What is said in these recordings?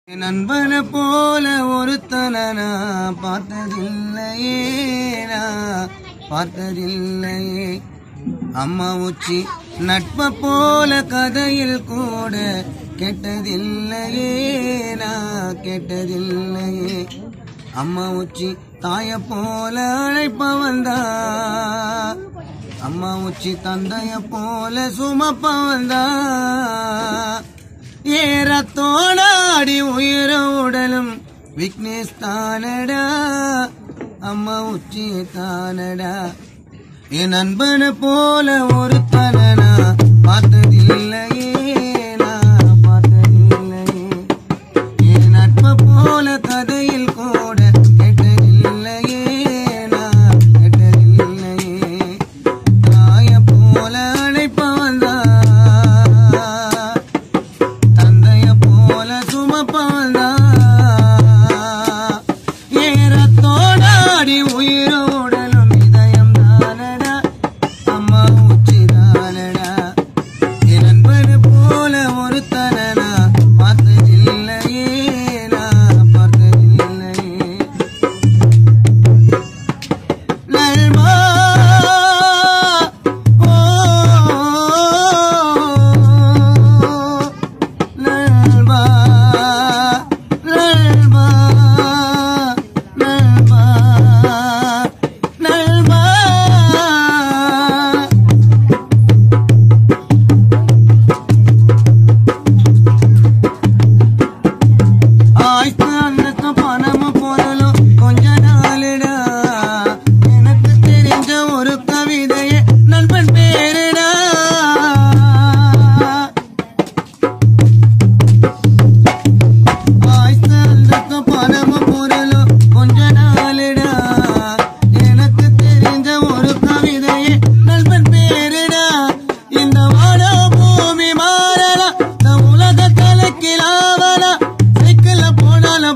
நண்பன போல ஒருத்தனை நான் பார்த்ததில்லையே அம்மா உச்சி நட்ப போல கதையில் கூட கேட்டதில்லையே நான் கேட்டதில்லையே அம்மா உச்சி தாய போல அழைப்ப வந்தா அம்மா உச்சி தந்தைய போல சுமப்ப வந்தா ஏறத்தோடாடி உயிர உடலும் விக்னேஷ் தானடா அம்மா உச்சி தானடா என் நண்பன போல ஒருத்தனை நான் பார்த்ததில்லையே நான் பார்த்ததில்லையே என் நட்ப போல கதையில் கூட கேட்டதில்லையே நான் கேட்டதில்லையே தாய போல அழைப்ப வந்தா உயிரோடலும் இதயம் தானடா அம்மா உச்சி தானடா என் நண்பன போல ஒருத்தனை நான் பார்த்ததில்லையே நான் பார்த்ததில்லையே நல்வா நல்வா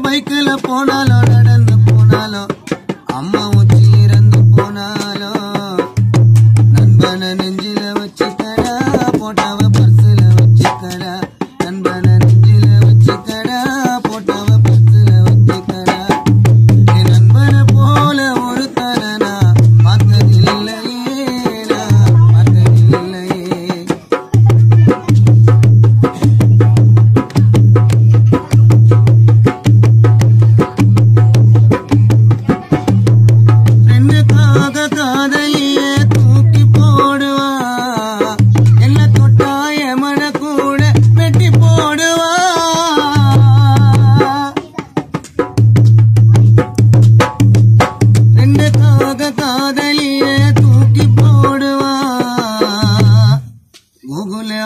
பைக்கில் போனாலும் நடந்து போனாலும் அம்மா உச்சி இறந்து போனாலும் நண்பனை நெஞ்சில வச்சுக்கடா போட்டாவ பர்சுல வச்சுக்கடா நண்பனை நெஞ்சில வச்சுக்கடா போட்டாவ பர்சுல வச்சுக்கடா என் நண்பனை போல ஒருத்தனை நான் பார்த்ததில்லையே நான் பார்த்ததில்லையே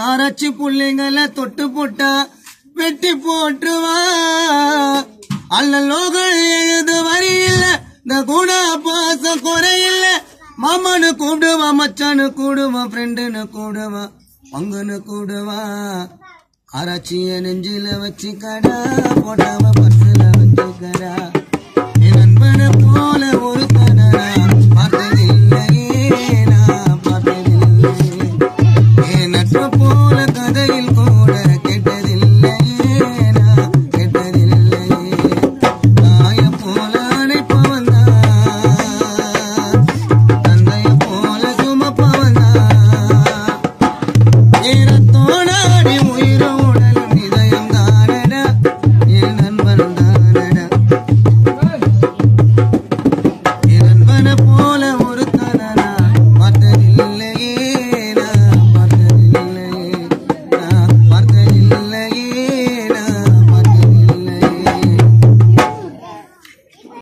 ஆராய்ச்சி புள்ளைங்களை தொட்டு போட்டா வெட்டி போட்டுவா அல்லலோகள் எழுது வரி இல்ல இந்த கூட பாசம் குறையில்ல மாமனு கூடுவா மச்சானு கூடுவா ஃப்ரெண்டுன்னு கூடுவா பங்குன்னு கூடுவா ஆராய்ச்சிய நெஞ்சில வச்சுக்கடா போட்டாவ பர்சுல வச்சுக்கடா